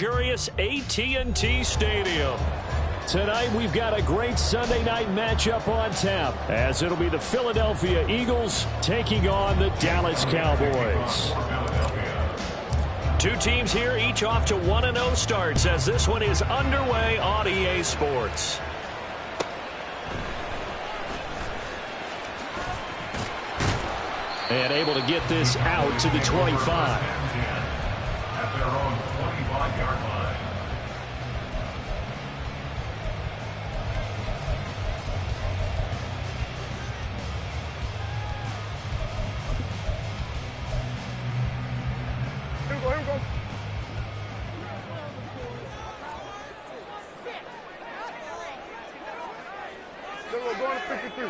luxurious AT&T Stadium. Tonight, we've got a great Sunday night matchup on tap, as it'll be the Philadelphia Eagles taking on the Dallas Cowboys. Two teams here, each off to 1-0 starts, as this one is underway on EA Sports. And able to get this out to the 25. At their own 25-yard line. Here we go. We're going to 53.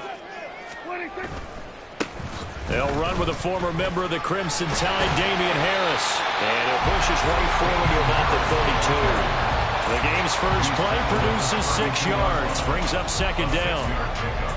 26. They'll run with a former member of the Crimson Tide, Damian Harris. And he'll push his way forward to about the 32. The game's first play produces 6 yards, brings up second down.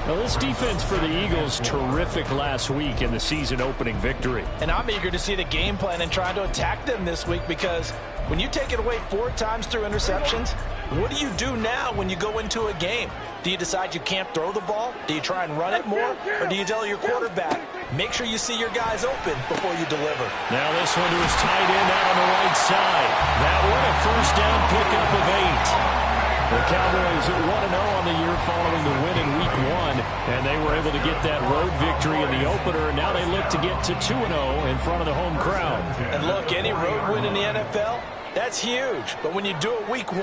Now, this defense for the Eagles, terrific last week in the season-opening victory. And I'm eager to see the game plan and try to attack them this week, because when you take it away 4 times through interceptions, what do you do now when you go into a game? Do you decide you can't throw the ball? Do you try and run it more? Or do you tell your quarterback, make sure you see your guys open before you deliver? Now this one to his tight end out on the right side. That one a first down pickup of 8. The Cowboys at 1-0 on the year following the win in Week 1. And they were able to get that road victory in the opener. And now they look to get to 2-0 in front of the home crowd. And look, any road win in the NFL, that's huge. But when you do it Week 1,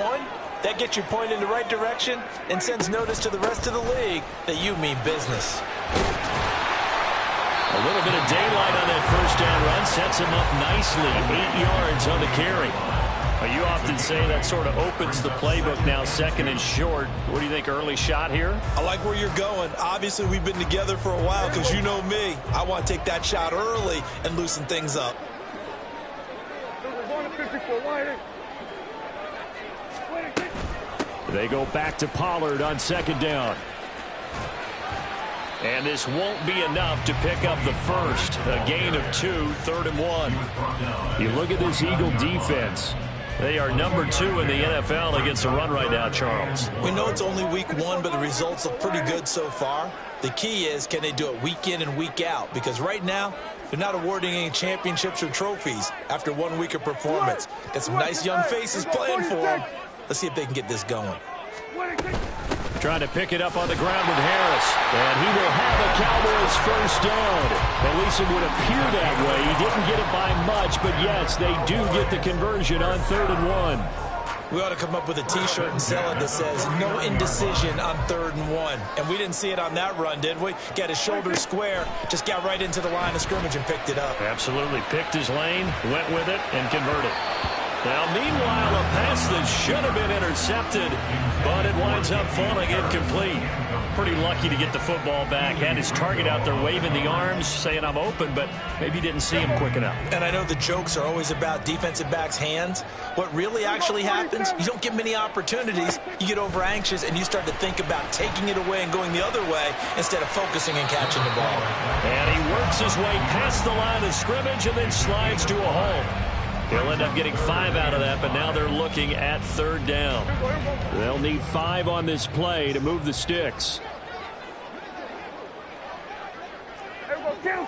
that gets you pointed in the right direction and sends notice to the rest of the league that you mean business. A little bit of daylight on that first down run sets him up nicely. 8 yards on the carry. You often say that sort of opens the playbook now, second and short. What do you think, early shot here? I like where you're going. Obviously, we've been together for a while, because you know me. I want to take that shot early and loosen things up. We're going to 54. Wide. They go back to Pollard on second down. And this won't be enough to pick up the first. A gain of 2, 3rd and 1. You look at this Eagle defense. They are number 2 in the NFL against the run right now, Charles. We know it's only Week 1, but the results look pretty good so far. The key is, can they do it week in and week out? Because right now, they're not awarding any championships or trophies after 1 week of performance. Got some nice young faces playing for them. Let's see if they can get this going. Trying to pick it up on the ground with Harris. And he will have a Cowboys first down. At least it would appear that way. He didn't get it by much, but yes, they do get the conversion on 3rd and 1. We ought to come up with a T-shirt and sell it that says, no indecision on 3rd and 1. And we didn't see it on that run, did we? Got his shoulders square, just got right into the line of scrimmage and picked it up. Absolutely. Picked his lane, went with it, and converted. Now, meanwhile, a pass that should have been intercepted, but it winds up falling incomplete. Pretty lucky to get the football back. Had his target out there waving the arms, saying I'm open, but maybe didn't see him quick enough. And I know the jokes are always about defensive backs' hands. What really actually happens, you don't get many opportunities. You get over anxious, and you start to think about taking it away and going the other way instead of focusing and catching the ball. And he works his way past the line of scrimmage and then slides to a hole. They'll end up getting 5 out of that, but now they're looking at 3rd down. They'll need 5 on this play to move the sticks. Kill.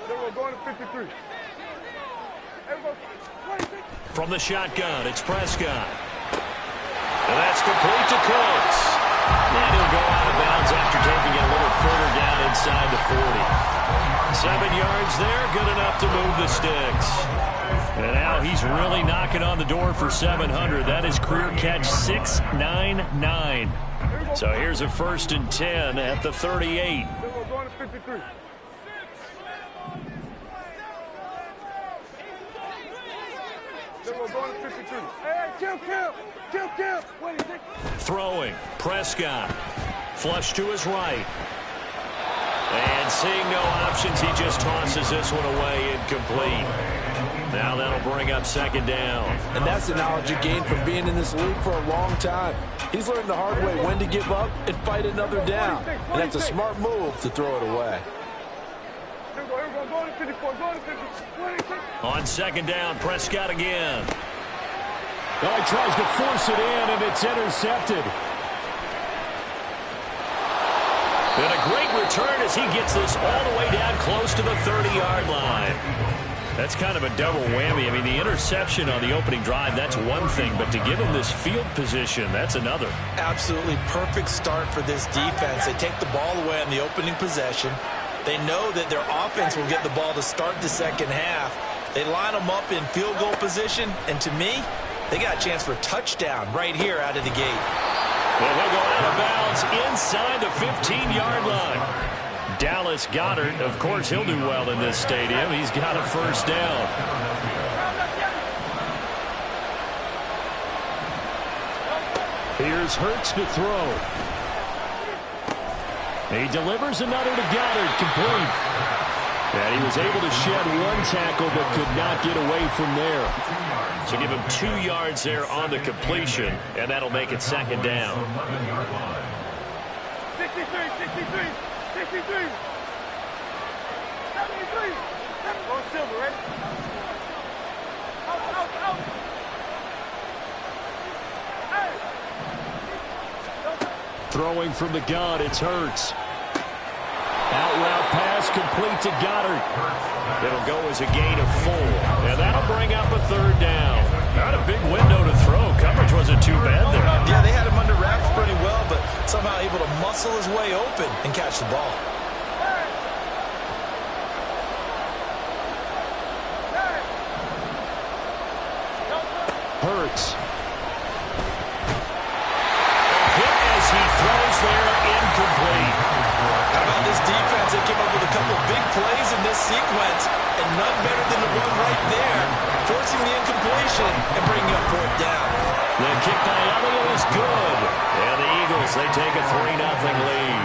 We're going to 53. From the shotgun, it's Prescott. And that's complete to Cooks. And he'll go out of bounds after taking it a little further down inside the 40. 7 yards there, good enough to move the sticks. And now he's really knocking on the door for 700. That is career catch 699. So here's a 1st and 10 at the 38. We're going to 53. We're going to 53. Hey, kill. Throwing, Prescott. Flush to his right. And seeing no options, he just tosses this one away incomplete. Now that'll bring up 2nd down. And that's the knowledge you gain from being in this league for a long time. He's learned the hard way when to give up and fight another down. And that's a smart move to throw it away. On 2nd down, Prescott again. Oh, he tries to force it in, and it's intercepted. And a great return as he gets this all the way down close to the 30-yard line. That's kind of a double whammy. I mean, the interception on the opening drive, that's one thing, but to give him this field position, that's another. Absolutely perfect start for this defense. They take the ball away on the opening possession. They know that their offense will get the ball to start the second half. They line them up in field goal position, and to me, they got a chance for a touchdown right here out of the gate. Well, he'll go out of bounds inside the 15-yard line. Dallas Goedert, of course, he'll do well in this stadium. He's got a first down. Here's Hurts to throw. He delivers another to Goedert, complete. And he was able to shed one tackle but could not get away from there. So give him 2 yards there on the completion, and that'll make it second down. 63, 63, 63, 73. Go silver, right? Out. Hey. Throwing from the gun, it's Hurts. Out route pass complete to Goedert. It'll go as a gain of 4. And that'll bring up a third down. Not a big window to throw. Coverage wasn't too bad there. Yeah, they had him under wraps pretty well, but somehow able to muscle his way open and catch the ball. Hurts. Hit as he throws there, incomplete. How about this defense? They came up with a couple big plays in this sequence, and none better than the one right there, forcing the incompletion and bringing up fourth down. The kick by Elliott is good. And the Eagles, they take a 3-0 lead.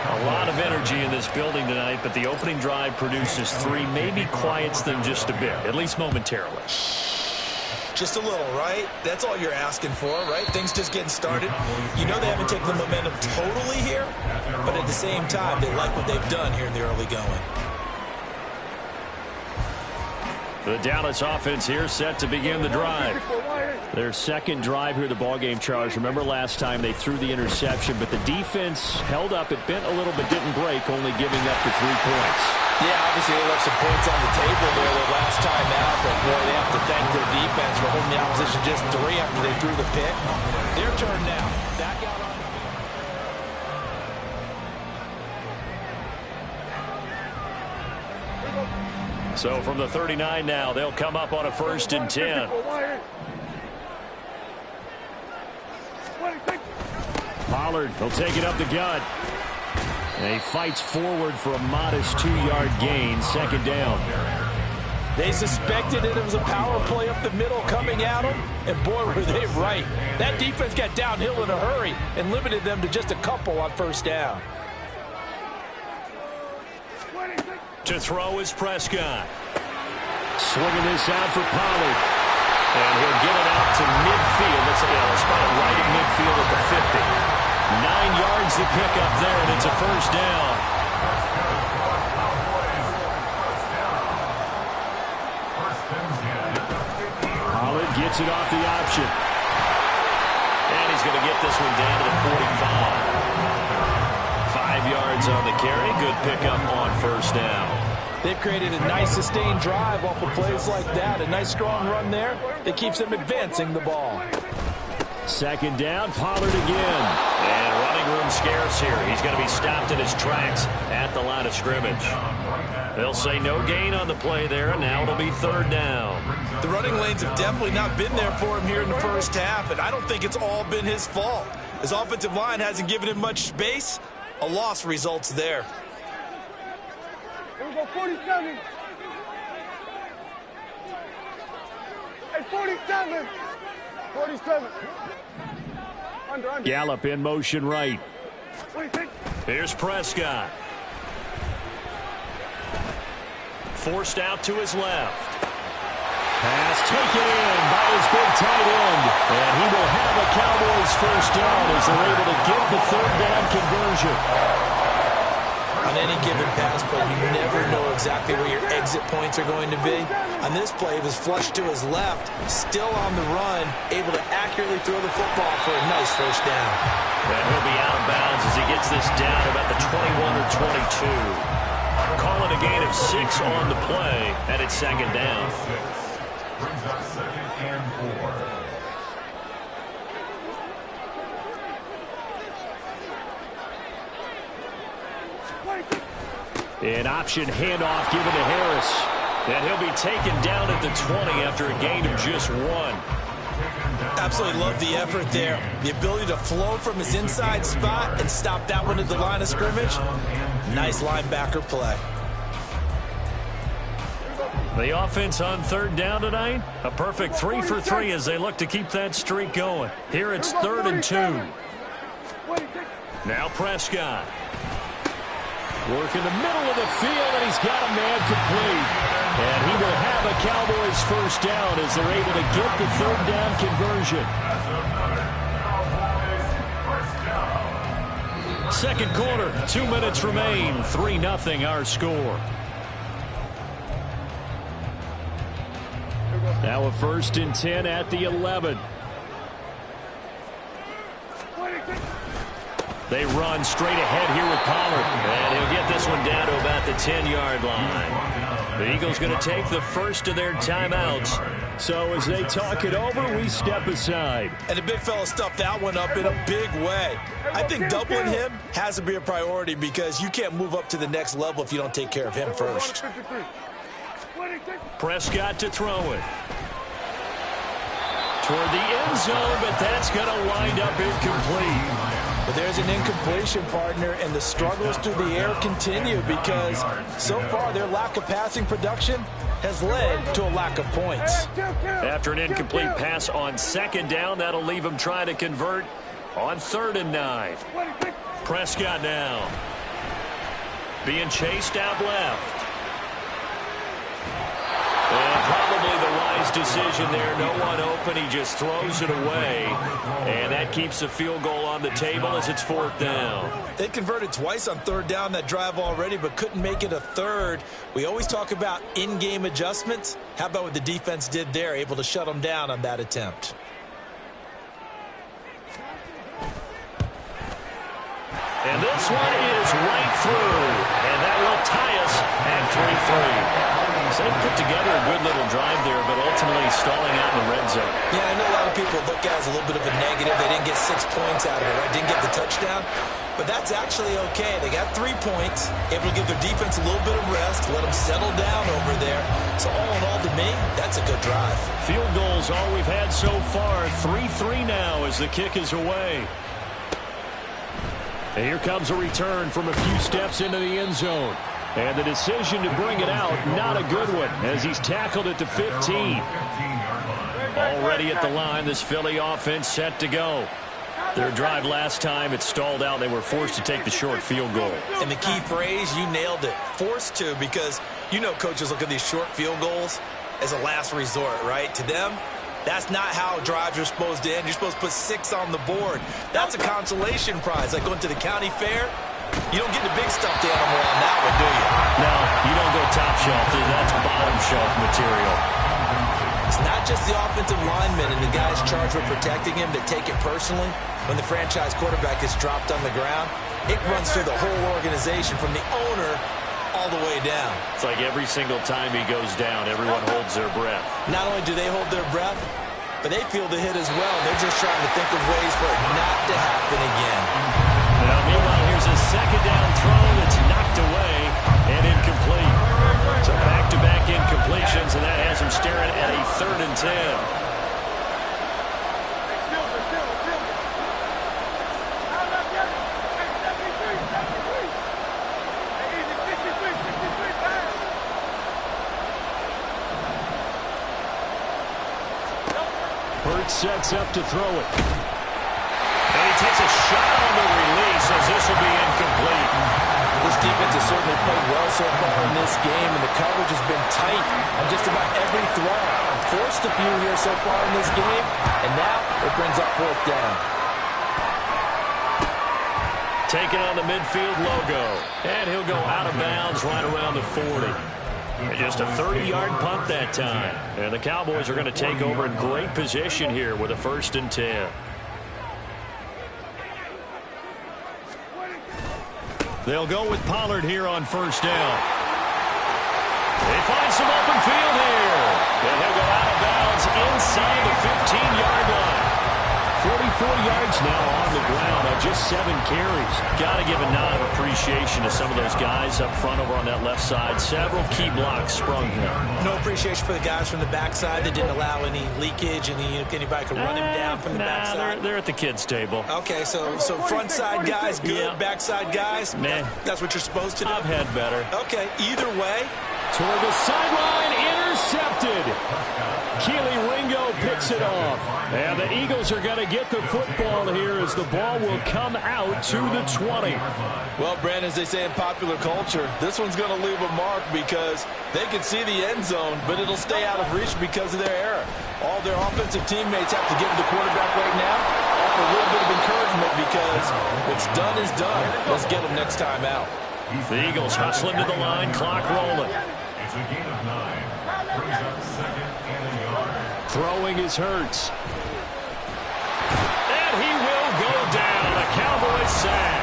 A lot of energy in this building tonight, but the opening drive produces 3, maybe quiets them just a bit, at least momentarily. Just a little, right? That's all you're asking for, right? Things just getting started. You know they haven't taken the momentum totally here, but at the same time, they like what they've done here in the early going. The Dallas offense here set to begin the drive. Their second drive here, the ballgame, Charles. Remember last time they threw the interception, but the defense held up. It bent a little but didn't break, only giving up the 3 points. Yeah, obviously they left some points on the table there the last time out, but boy, they have to thank their defense for holding the opposition just 3 after they threw the pick. Their turn now. Back out on the field. So from the 39 now, they'll come up on a 1st and 10. Pollard will take it up the gut. And he fights forward for a modest 2-yard gain, second down. They suspected it was a power play up the middle coming at them, and boy, were they right. That defense got downhill in a hurry and limited them to just a couple on first down. To throw is Prescott. Swinging this out for Pollard. And he'll get it out to midfield. It's a spot right at midfield at the 50. 9 yards to pick up there, and it's a first down. Pollard gets it off the option. And he's going to get this one down to the 45. 5 yards on the carry. Good pickup on first down. They've created a nice sustained drive off of plays like that. A nice strong run there that keeps them advancing the ball. Second down, Pollard again. And running room scarce here. He's going to be stopped in his tracks at the line of scrimmage. They'll say no gain on the play there, and now it'll be third down. The running lanes have definitely not been there for him here in the first half, and I don't think it's all been his fault. His offensive line hasn't given him much space. A loss results there. Here we go, 47. Hey, 47. 47. Under. Gallup in motion right. 26. Here's Prescott. Forced out to his left. Pass taken in by his big tight end. And he will have a Cowboys first down as they're able to get the third down conversion. On any given pass play, you never know exactly where your exit points are going to be. On this play, it was flushed to his left, still on the run, able to accurately throw the football for a nice first down. And he'll be out of bounds as he gets this down about the 21 or 22. Call it a gain of 6 on the play, and it's second down. Brings up 2nd and 4. An option handoff given to Harris. And he'll be taken down at the 20 after a gain of just 1. Absolutely love the effort there. The ability to flow from his inside spot and stop that one at the line of scrimmage. Nice linebacker play. The offense on 3rd down tonight, a perfect 3 for 3 as they look to keep that streak going. Here it's 3rd and 2. Now Prescott. Work in the middle of the field, and he's got a man complete. And he will have a Cowboys first down as they're able to get the 3rd down conversion. Second quarter, 2 minutes remain, 3-0 our score. Now a 1st and 10 at the 11. They run straight ahead here with Pollard. And he'll get this one down to about the 10-yard line. The Eagles going to take the first of their timeouts. So as they talk it over, we step aside. And the big fella stuffed that one up in a big way. I think doubling him has to be a priority because you can't move up to the next level if you don't take care of him first. Prescott to throw it. Toward the end zone, but that's going to wind up incomplete. But there's an incompletion, partner, and the struggles through the air continue because so far their lack of passing production has led to a lack of points. After an incomplete pass on 2nd down, that'll leave them trying to convert on 3rd and 9. Prescott now being chased out left. And probably the wise decision there. No one open. He just throws it away. And that keeps the field goal on the table as it's 4th down. They converted twice on 3rd down that drive already, but couldn't make it a 3rd. We always talk about in-game adjustments. How about what the defense did there, able to shut them down on that attempt? And this one is right through. And that will tie us at 3-3. So they put together a good little drive there, but ultimately stalling out in the red zone. Yeah, I know a lot of people look at it as a little bit of a negative. They didn't get 6 points out of it, right? Didn't get the touchdown. But that's actually okay. They got 3 points, able to give their defense a little bit of rest, let them settle down over there. So all in all, to me, that's a good drive. Field goals all we've had so far. 3-3 now as the kick is away. And here comes a return from a few steps into the end zone. And the decision to bring it out, not a good one, as he's tackled at the 15. Already at the line, this Philly offense set to go. Their drive last time, it stalled out. They were forced to take the short field goal. And the key phrase, you nailed it, forced to, because you know coaches look at these short field goals as a last resort, right? To them, that's not how drives are supposed to end. You're supposed to put 6 on the board. That's a consolation prize, like going to the county fair. You don't get the big stuffed animal on that one, do you? No, you don't go top shelf. That's bottom shelf material. It's not just the offensive linemen and the guys charged with protecting him that take it personally. When the franchise quarterback is dropped on the ground, it runs through the whole organization from the owner all the way down. It's like every single time he goes down, everyone holds their breath. Not only do they hold their breath, but they feel the hit as well. They're just trying to think of ways for it not to happen again. Now, meanwhile, here's a 2nd down throw that's knocked away and incomplete. So back-to-back incompletions, and that has him staring at a 3rd and 10. Hurts sets up to throw it. And he takes a shot on the release as this will be incomplete. This defense has certainly played well so far in this game, and the coverage has been tight on just about every throw. Forced a few here so far in this game, and now it brings up 4th down. taking on the midfield logo. And he'll go out of bounds right around the 40. And just a 30-yard punt that time. And the Cowboys are going to take over in great position here with a 1st and 10. They'll go with Pollard here on 1st down. They find some open field here. And he'll go out of bounds inside the 15-yard line. 44 yards now on the ground on just 7 carries. Got to give a nod of appreciation to some of those guys up front over on that left side. Several key blocks sprung here. No appreciation for the guys from the backside that didn't allow any leakage and anybody could run him down from the backside. They're at the kids' table. Okay, so front side guys good, yeah. Backside guys, man, that's what you're supposed to do. I've had better. Okay, either way. Toward the sideline, intercepted. Keely Ringo picks it off. And the Eagles are going to get the football here as the ball will come out to the 20. Well, Brandon, as they say in popular culture, this one's going to leave a mark because they can see the end zone, but it'll stay out of reach because of their error. All their offensive teammates have to give the quarterback right now offer a little bit of encouragement because what's done is done. Let's get them next time out. The Eagles hustling to the line, clock rolling. It's a gain of 9. Brings up 2nd and a yard. Throwing is Hurts. And he will go down. A Cowboys sack.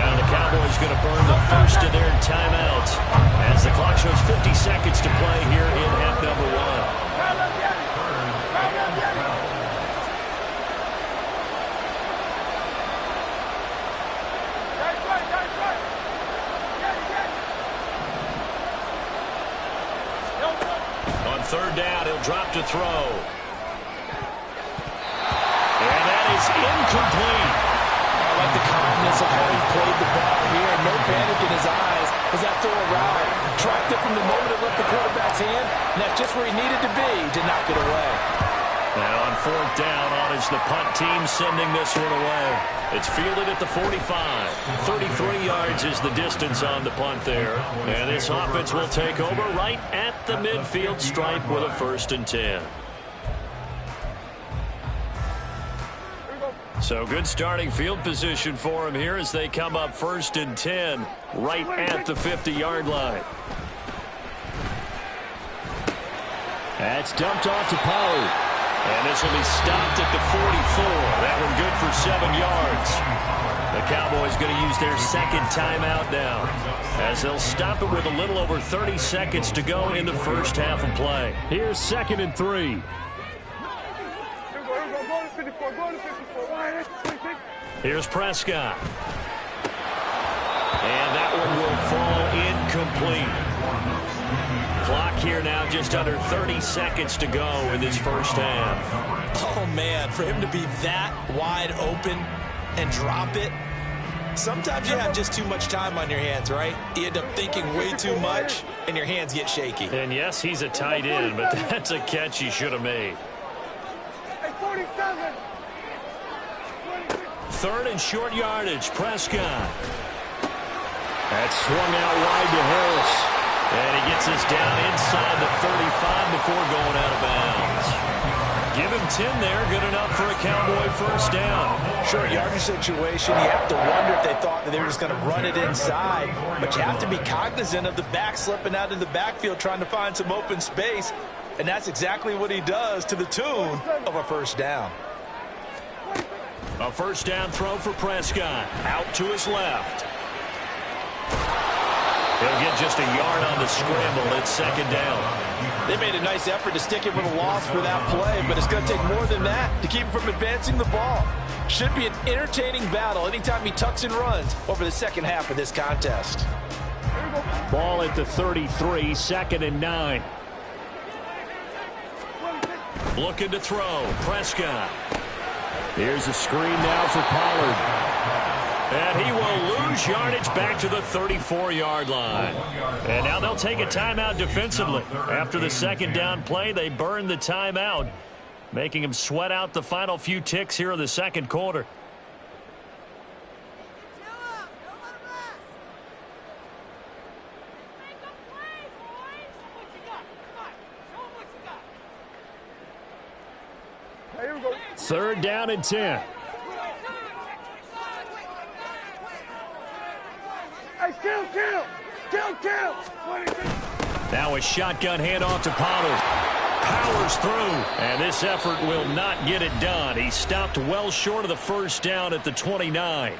And the Cowboys going to burn the first of their timeouts as the clock shows 50 seconds to play here in half number 1. On 3rd down, he'll drop to throw. And that is incomplete. I like the calmness of how he played the ball here. No panic in his eyes as that throw around. Tracked it from the moment it left the quarterback's hand, and that's just where he needed to be to knock it away. Now on 4th down, it's the punt team sending this one away. It's fielded at the 45. 33 yards is the distance on the punt there. And this offense will take over right at the midfield stripe with a 1st and 10. So good starting field position for him here as they come up 1st and 10 right at the 50-yard line. That's dumped off to Pollard. And this will be stopped at the 44. That one good for 7 yards. The Cowboys going to use their 2nd timeout now as they'll stop it with a little over 30 seconds to go in the first half of play. Here's 2nd and 3. Here's Prescott. And that one will fall incomplete. Clock here now just under 30 seconds to go in this first half. Oh, man, for him to be that wide open and drop it, sometimes you have just too much time on your hands, right? You end up thinking way too much, and your hands get shaky. And, yes, he's a tight end, but that's a catch he should have made. 3rd and short yardage, Prescott. That's swung out wide to Harris. And he gets us down inside the 35 before going out of bounds. Give him 10 there, good enough for a Cowboy 1st down. Short yardage situation, you have to wonder if they thought that they were just going to run it inside. But you have to be cognizant of the back slipping out of the backfield trying to find some open space. And that's exactly what he does to the tune of a 1st down. A 1st down throw for Prescott. Out to his left. He'll get just a yard on the scramble at 2nd down. They made a nice effort to stick him with a loss for that play, but it's going to take more than that to keep him from advancing the ball. Should be an entertaining battle anytime he tucks and runs over the second half of this contest. Ball at the 33, 2nd and 9. Looking to throw, Prescott. Here's a screen now for Pollard. And he will lose yardage back to the 34-yard line. And now they'll take a timeout defensively. After the 2nd down play, they burn the timeout, making him sweat out the final few ticks here in the 2nd quarter. Third down and 10. Kill. Now a shotgun handoff to Pollard. Powers through, and this effort will not get it done. He stopped well short of the first down at the 29.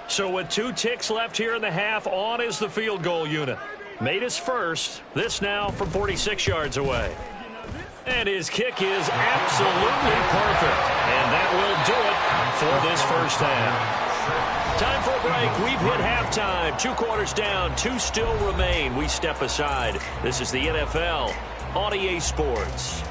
So with 2 ticks left here in the half, on is the field goal unit. Made his first. This now from 46 yards away. And his kick is absolutely perfect. And that will do it for this first half. Time for a break. We've hit halftime. 2 quarters down. 2 still remain. We step aside. This is the NFL on EA Sports.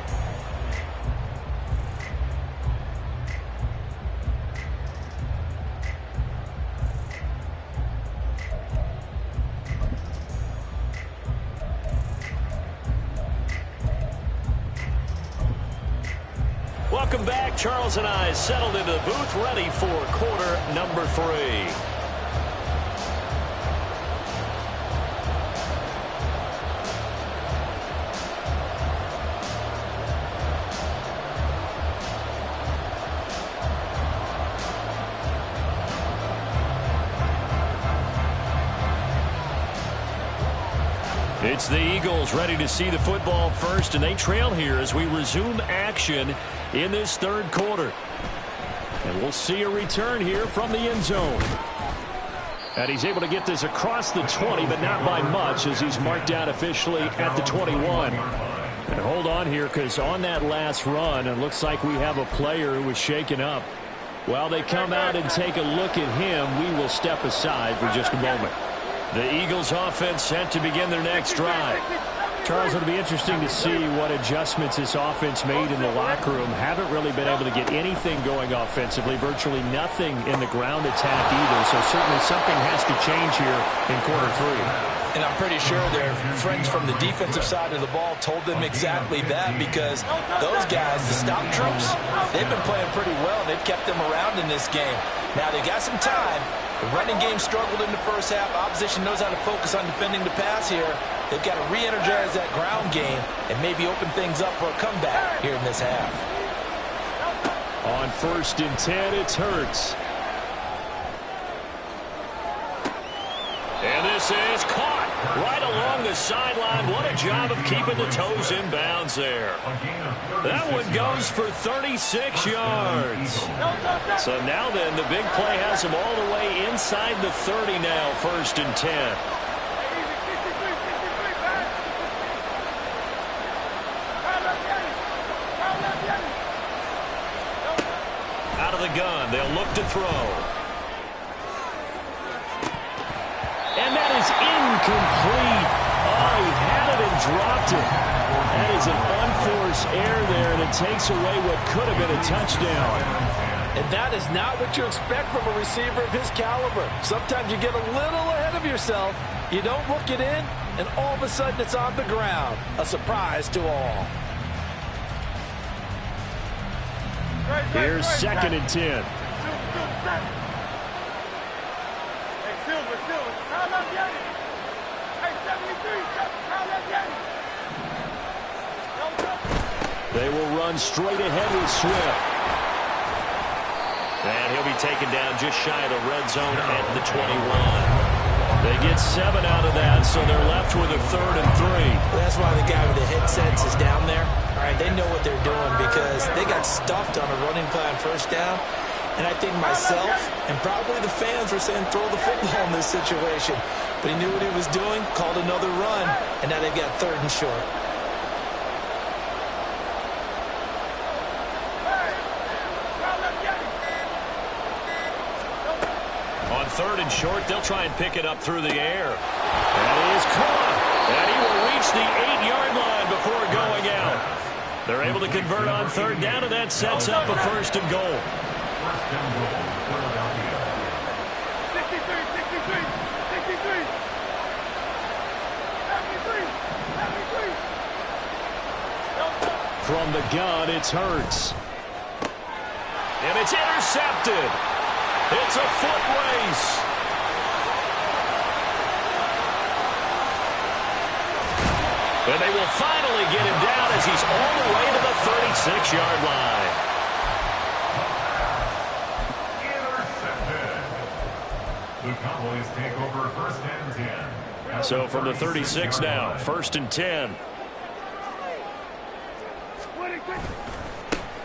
Welcome back. Charles and I settled into the booth, ready for quarter number 3. It's the Eagles ready to see the football first, and they trail here as we resume action in this third quarter. And we'll see a return here from the end zone. And he's able to get this across the 20, but not by much, as he's marked down officially at the 21. And hold on here, because on that last run, it looks like we have a player who was shaken up. While they come out and take a look at him, we will step aside for just a moment. The Eagles offense set to begin their next drive. Charles, it'll be interesting to see what adjustments this offense made in the locker room. Haven't really been able to get anything going offensively, virtually nothing in the ground attack either. So certainly something has to change here in quarter 3. And I'm pretty sure their friends from the defensive side of the ball told them exactly that, because those guys, the stop troops, they've been playing pretty well. They've kept them around in this game. Now they got some time. The running game struggled in the first half. Opposition knows how to focus on defending the pass here. They've got to re-energize that ground game and maybe open things up for a comeback here in this half. On 1st and 10, it's Hurts. And this is caught right along the sideline. What a job of keeping the toes in bounds there. That one goes for 36 yards. So now then, the big play has him all the way inside the 30 now, 1st and 10. Out of the gun, they'll look to throw. And that is incomplete. Oh, he had it and dropped it. That is an unforced error there, and it takes away what could have been a touchdown. And that is not what you expect from a receiver of his caliber. Sometimes you get a little ahead of yourself. You don't look it in, and all of a sudden it's on the ground. A surprise to all. Here's 2nd and 10. They will run straight ahead with Swift. And he'll be taken down just shy of the red zone at the 21. They get 7 out of that, so they're left with a 3rd and 3. Well, that's why the guy with the headsets is down there. All right, they know what they're doing because they got stuffed on a running play on 1st down. And I think myself and probably the fans were saying throw the football in this situation. But he knew what he was doing, called another run, and now they've got 3rd and short. On 3rd and short, they'll try and pick it up through the air. That is caught. And he will reach the 8-yard line before going out. They're able to convert on 3rd down, and that sets up a 1st and goal. 63. From the gun, it's Hurts. And it's intercepted. It's a foot race. And they will finally get him down as he's all the way to the 36-yard line. Intercepted. The Cowboys take first and 10. So from the 36 now, 1st and 10.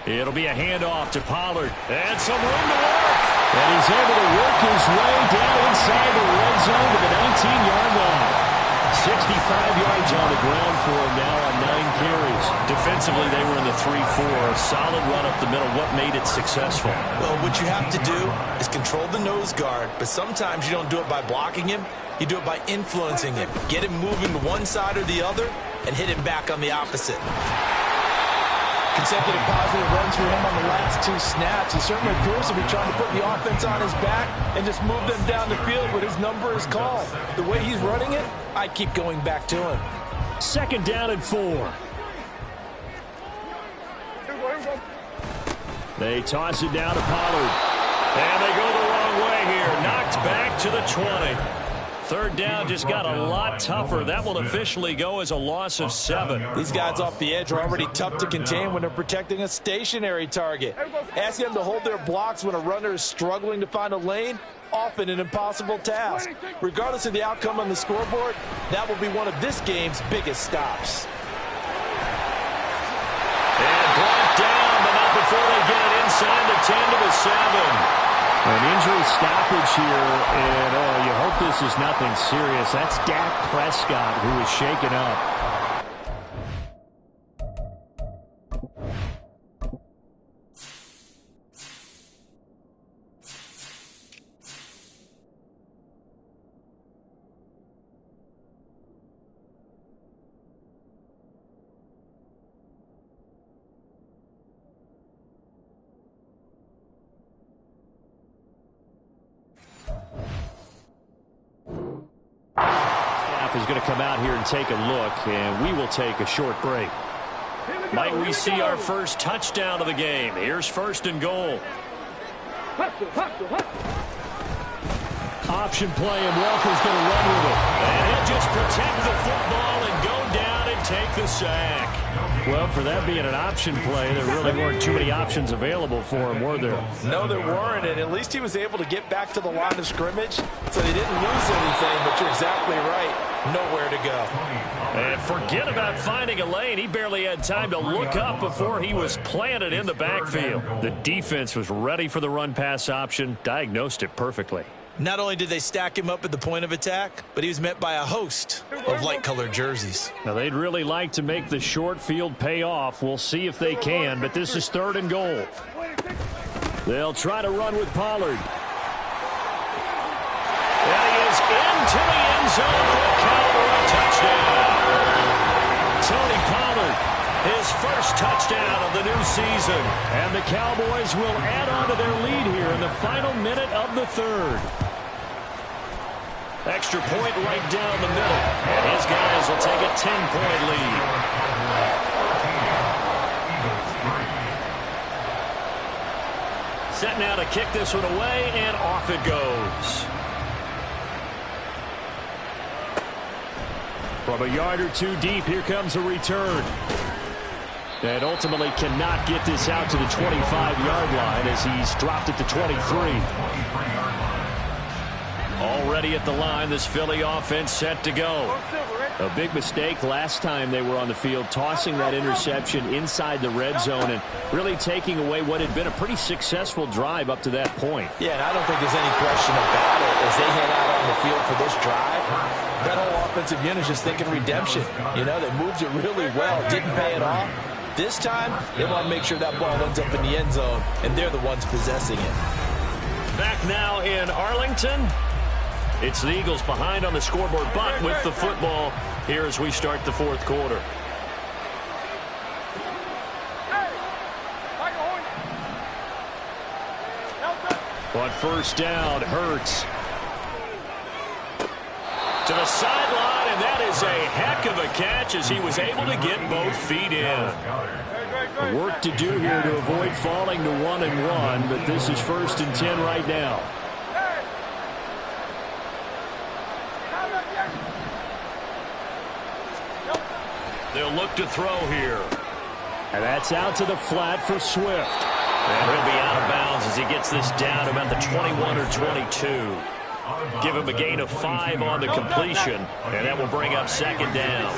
It'll be a handoff to Pollard. And some room to work. And he's able to work his way down inside the red zone to the 19-yard line. 65 yards on the ground for him now on 9 carries. Defensively, they were in the 3-4. Solid run up the middle. What made it successful? Well, what you have to do is control the nose guard, but sometimes you don't do it by blocking him. You do it by influencing him. Get him moving to one side or the other and hit him back on the opposite. Consecutive positive runs for him on the last 2 snaps. He certainly appears to be trying to put the offense on his back and just move them down the field when his number is called. The way he's running it, I keep going back to him. 2nd down and 4. They toss it down to Pollard. And they go the wrong way here. Knocked back to the 20. 3rd down just got a lot tougher. That will officially go as a loss of 7. These guys off the edge are already tough to contain when they're protecting a stationary target. Asking them to hold their blocks when a runner is struggling to find a lane, often an impossible task. Regardless of the outcome on the scoreboard, that will be one of this game's biggest stops. And brought down, but not before they get it inside the 10 to the 7. An injury stoppage here, and you hope this is nothing serious. That's Dak Prescott, who is shaken up. Is going to come out here and take a look, and we will take a short break. Might we see our first touchdown of the game? Here's 1st and goal. Option play, and Walker's going to run with it. And he'll just protect the football and go down and take the sack. Well, for that being an option play, there really weren't too many options available for him, were there? No, there weren't, and at least he was able to get back to the line of scrimmage, so he didn't lose anything, but you're exactly right. Nowhere to go. And forget about finding a lane. He barely had time to look up before he was planted in the backfield. The defense was ready for the run-pass option, diagnosed it perfectly. Not only did they stack him up at the point of attack, but he was met by a host of light-colored jerseys. Now, they'd really like to make the short field pay off. We'll see if they can, but this is 3rd and goal. They'll try to run with Pollard. And he is into the end zone for a Cowboy touchdown. Tony Pollard, his first touchdown of the new season. And the Cowboys will add on to their lead here in the final minute of the 3rd. Extra point right down the middle. And his guys will take a 10-point lead. Set now to kick this one away, and off it goes. From a yard or 2 deep, here comes a return. And ultimately cannot get this out to the 25-yard line as he's dropped it to 23. Already at the line, this Philly offense set to go. A big mistake last time they were on the field, tossing that interception inside the red zone and really taking away what had been a pretty successful drive up to that point. Yeah, and I don't think there's any question about it. As they head out on the field for this drive, that whole offensive unit is just thinking redemption. You know, they moved it really well, didn't pay it off. This time, they want to make sure that ball ends up in the end zone, and they're the ones possessing it. Back now in Arlington. It's the Eagles behind on the scoreboard, but with the football here as we start the 4th quarter. On 1st down, Hurts. To the sideline, and that is a heck of a catch as he was able to get both feet in. Work to do here to avoid falling to 1-1, but this is 1st and 10 right now. They'll look to throw here. And that's out to the flat for Swift. And he'll be out of bounds as he gets this down about the 21 or 22. Give him a gain of 5 on the completion, and that will bring up second down.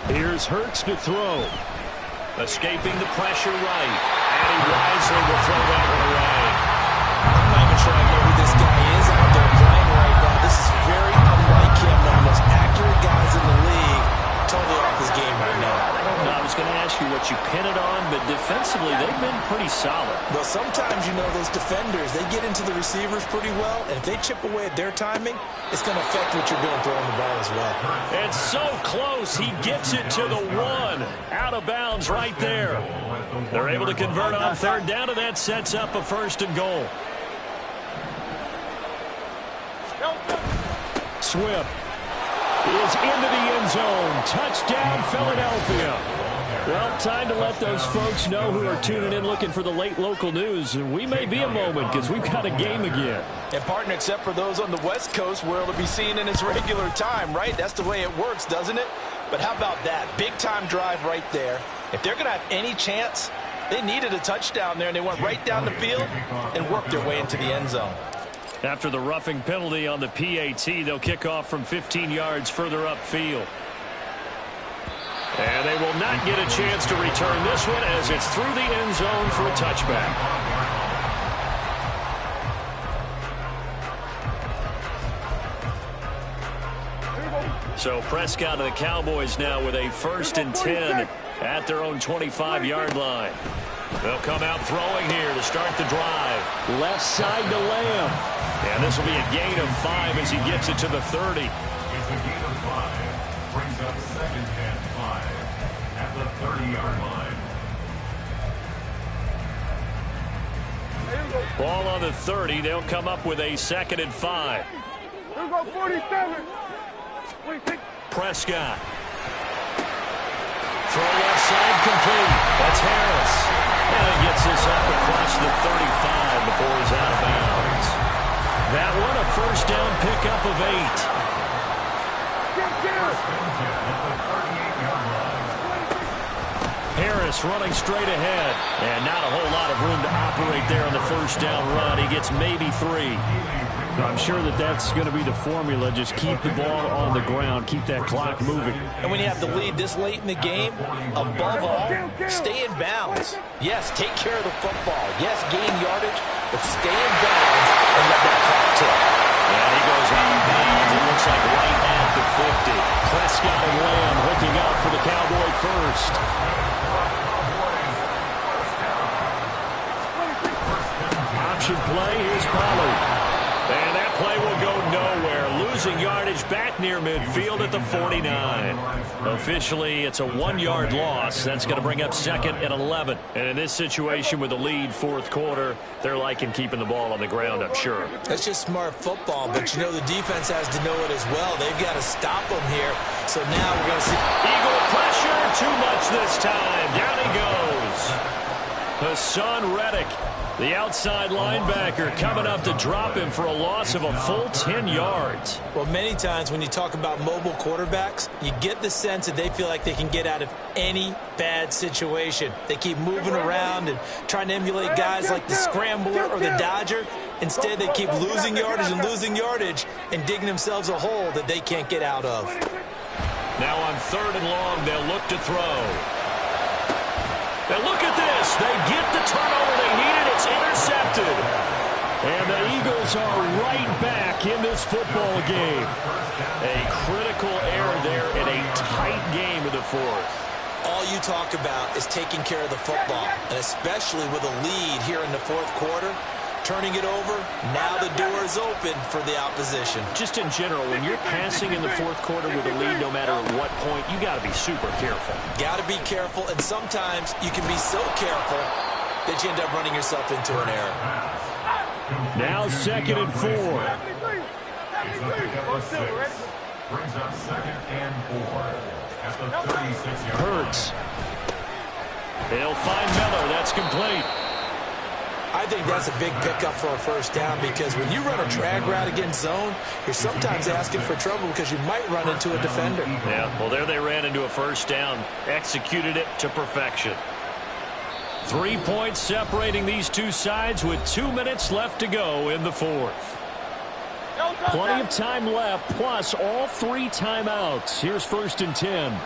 Here's Hurts to throw. Escaping the pressure right. And he wisely will throw that one away. I'm not even sure I know who this guy is out there playing right now. This is very unlike him. One of the most accurate guys in the league. Totally off his game right now. I was going to ask you what you pin it on, but defensively they've been pretty solid. Well, sometimes, you know, those defenders, they get into the receivers pretty well, and if they chip away at their timing, it's going to affect what you're doing throwing the ball as well. It's so close. He gets it to the 1. Out of bounds right there. They're able to convert on third down, and that sets up a 1st and goal. Swift is into the end zone. Touchdown, Philadelphia. Well, time to let those folks know who are tuning in looking for the late local news. And we may be a moment because we've got a game again. And, partner, except for those on the West Coast where it'll be seen in its regular time, right? That's the way it works, doesn't it? But how about that? Big-time drive right there. If they're going to have any chance, they needed a touchdown there, and they went right down the field and worked their way into the end zone. After the roughing penalty on the PAT, they'll kick off from 15 yards further upfield. And they will not get a chance to return this one as it's through the end zone for a touchback. So Prescott and the Cowboys now with a 1st and 10 at their own 25-yard line. They'll come out throwing here to start the drive. Left side to Lamb. And this will be a gain of 5 as he gets it to the 30. It's a gain of 5. Brings up 2nd and 5 at the 30-yard line. Ball on the 30. They'll come up with a 2nd and 5. Here we go, 47. Prescott. Throw left side complete. That's Harris. And he gets this up across the 35 before he's out of bounds. That one a 1st down pickup of 8. Harris running straight ahead. And not a whole lot of room to operate there on the 1st down run. He gets maybe 3. I'm sure that's going to be the formula. Just keep the ball on the ground. Keep that clock moving. And when you have the lead this late in the game, above all, stay in bounds. Yes, take care of the football. Yes, gain yardage, but stay in bounds and let that clock tick. And he goes out of bounds. It looks like right at the 50. Prescott and Lamb hooking up for the Cowboy first. Option play. Here's Pollard. And that play will go nowhere. Losing yardage back near midfield at the 49. Officially, it's a 1-yard loss. That's going to bring up 2nd and 11. And in this situation with the lead 4th quarter, they're liking keeping the ball on the ground, I'm sure. That's just smart football, but you know the defense has to know it as well. They've got to stop them here. So now we're going to see Eagle pressure. Too much this time. Down he goes. Hassan Reddick, the outside linebacker, coming up to drop him for a loss of a full 10 yards. Well, many times when you talk about mobile quarterbacks, you get the sense that they feel like they can get out of any bad situation. They keep moving around and trying to emulate guys like the Scrambler or the Dodger. Instead, they keep losing yardage and digging themselves a hole that they can't get out of. Now on 3rd and long, they'll look to throw. Now look at this. They get the turnover they needed. It's intercepted. And the Eagles are right back in this football game. A critical error there in a tight game of the 4th. All you talk about is taking care of the football, and especially with a lead here in the 4th quarter, turning it over, now the door is open for the opposition. Just in general, when you're passing in the 4th quarter with a lead, no matter at what point, you got to be super careful. Got to be careful, and sometimes you can be so careful that you end up running yourself into an error. Now 2nd and 4. It's a pickup of 6. Brings up 2nd and 4 at the 36-yard line. Hurts. They'll find Miller. That's complete. I think that's a big pickup for a first down because when you run a drag route against zone, you're sometimes asking for trouble because you might run into a defender. Yeah, well, there they ran into a first down, executed it to perfection. 3 points separating these two sides with 2 minutes left to go in the fourth. Plenty of time left, plus all 3 timeouts. Here's 1st and 10.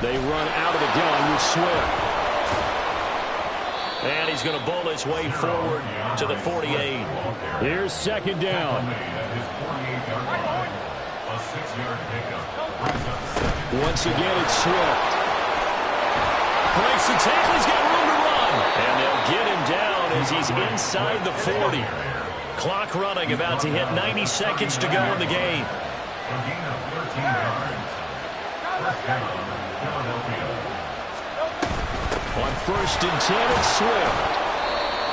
They run out of the gun with Swift. And he's going to bowl his way forward to the 48. Here's 2nd down. Once again, it's Swift. Breaks the tackle. He's got room to run. And they'll get him down as he's inside the 40. Clock running, about to hit 90 seconds to go in the game. On 1st and 10, it's Swift.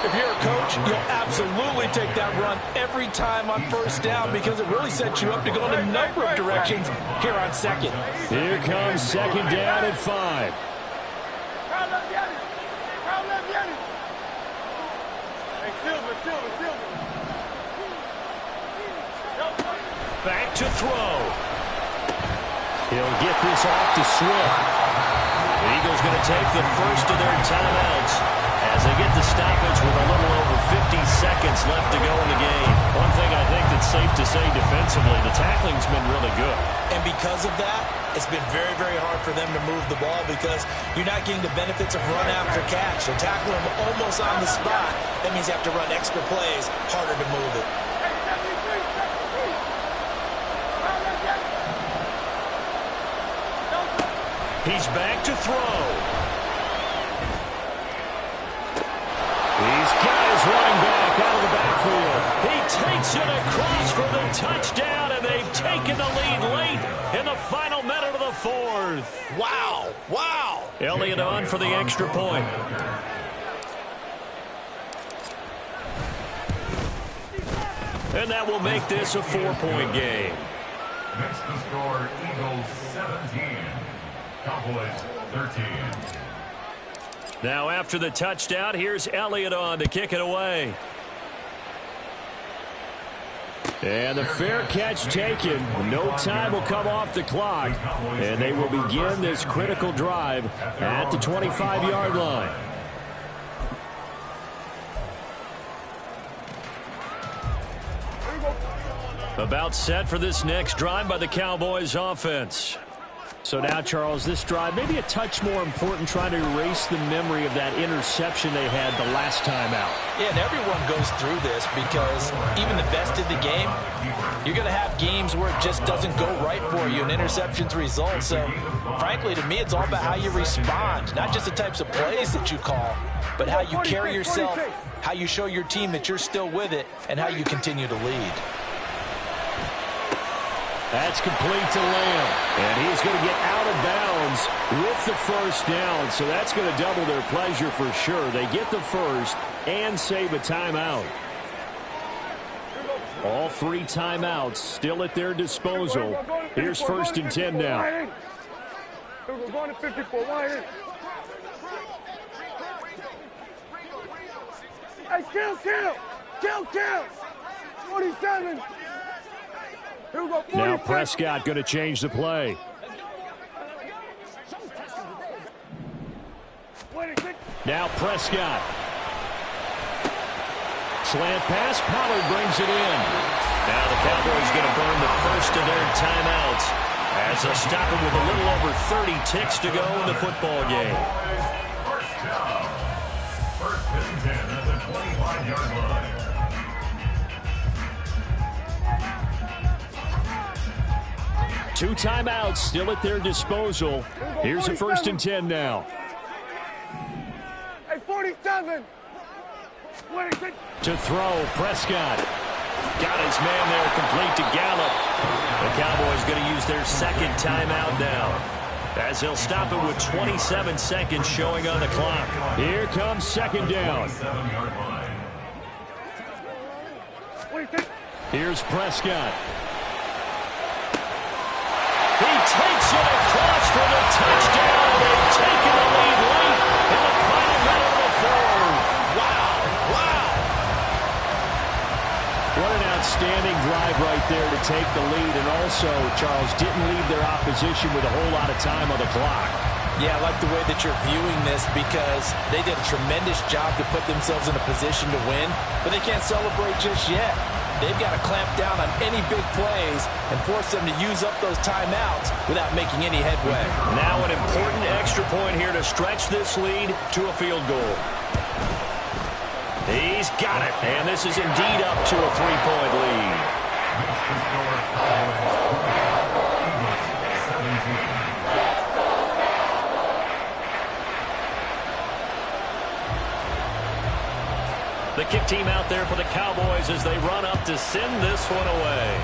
If you're a coach, you'll absolutely take that run every time on 1st down because it really sets you up to go in a number of directions here on 2nd. Here comes 2nd down at 5. Back to throw. He'll get this off to Swift. The Eagles going to take the first of their timeouts as they get the stoppage with a little over 50 seconds left to go in the game. One thing I think that's safe to say defensively, the tackling's been really good. And because of that, it's been very, very hard for them to move the ball because you're not getting the benefits of run after catch. They're tackling them almost on the spot. That means you have to run extra plays, harder to move it. He's back to throw. These guys running back out of the backfield. He takes it across for the touchdown, and they've taken the lead late in the final minute of the fourth. Wow. Wow. Elliott on for the extra point. And that will make this a 4-point game. Next to score, Eagles 17. Cowboys 13. Now after the touchdown, here's Elliott on to kick it away. And the fair catch taken. No time will come off the clock. And they will begin this critical drive at the 25-yard line. About set for this next drive by the Cowboys offense. So now, Charles, this drive maybe a touch more important, trying to erase the memory of that interception they had the last time out. Yeah, and everyone goes through this because even the best in the game, you're going to have games where it just doesn't go right for you and interceptions result. So, frankly, to me, it's all about how you respond, not just the types of plays that you call, but how you carry yourself, how you show your team that you're still with it, and how you continue to lead. That's complete to Lamb. And he's going to get out of bounds with the first down. So that's going to double their pleasure for sure. They get the first and save a timeout. All 3 timeouts still at their disposal. Here's 1st and 10 now. We're going to 54. Hey, kill. 47. Now Prescott going to change the play. Now Prescott. Slant pass. Pollard brings it in. Now the Cowboys going to burn the first of their timeouts as they'll stop it with a little over 30 ticks to go in the football game. First down. 1st and 10 at the 25-yard line. Two timeouts still at their disposal. Here's a 1st and 10 now. Hey, 47. To throw, Prescott. Got his man there, complete to Gallup. The Cowboys going to use their 2nd timeout now, as they'll stop it with 27 seconds showing on the clock. Here comes 2nd down. Here's Prescott. He takes it touchdown. They've taken the lead late in the final minute of the fourth. Wow. What an outstanding drive right there to take the lead. And also, Charles, didn't leave their opposition with a whole lot of time on the clock. Yeah, I like the way that you're viewing this because they did a tremendous job to put themselves in a position to win, but they can't celebrate just yet. They've got to clamp down on any big plays and force them to use up those timeouts without making any headway. Now an important extra point here to stretch this lead to a field goal. He's got it, and this is indeed up to a 3-point lead. The kick team out there for the Cowboys as they run up to send this one away.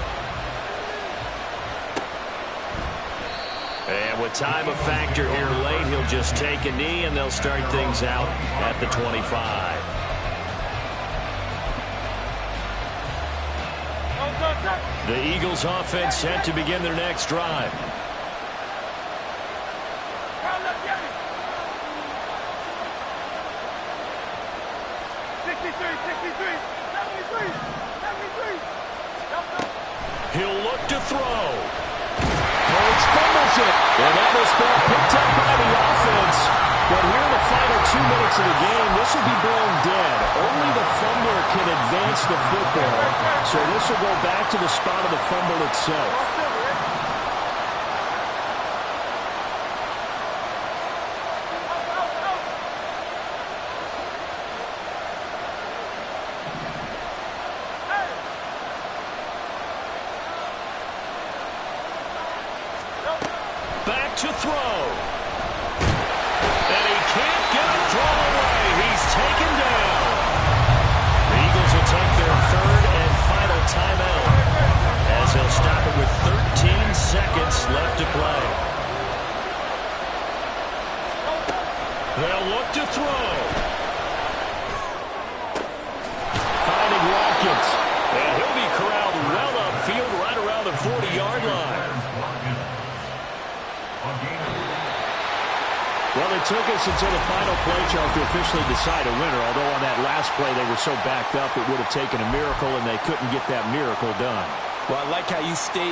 And with time a factor here late, he'll just take a knee and they'll start things out at the 25. The Eagles offense set to begin their next drive. He'll look to throw. Hurts fumbles it. And that was ball picked up by the offense. But here in the final 2 minutes of the game, this will be blown dead. Only the fumbler can advance the football. So this will go back to the spot of the fumble itself. Back to throw. And he can't get a throw away. He's taken down. The Eagles will take their third and final timeout as they'll stop it with 13 seconds left to play. They'll look to throw. Finding Watkins. And he'll be corralled well upfield right around the 40-yard line. Well, it took us until the final play, Charles, to officially decide a winner. Although on that last play they were so backed up it would have taken a miracle, and they couldn't get that miracle done. Well, I like how you stayed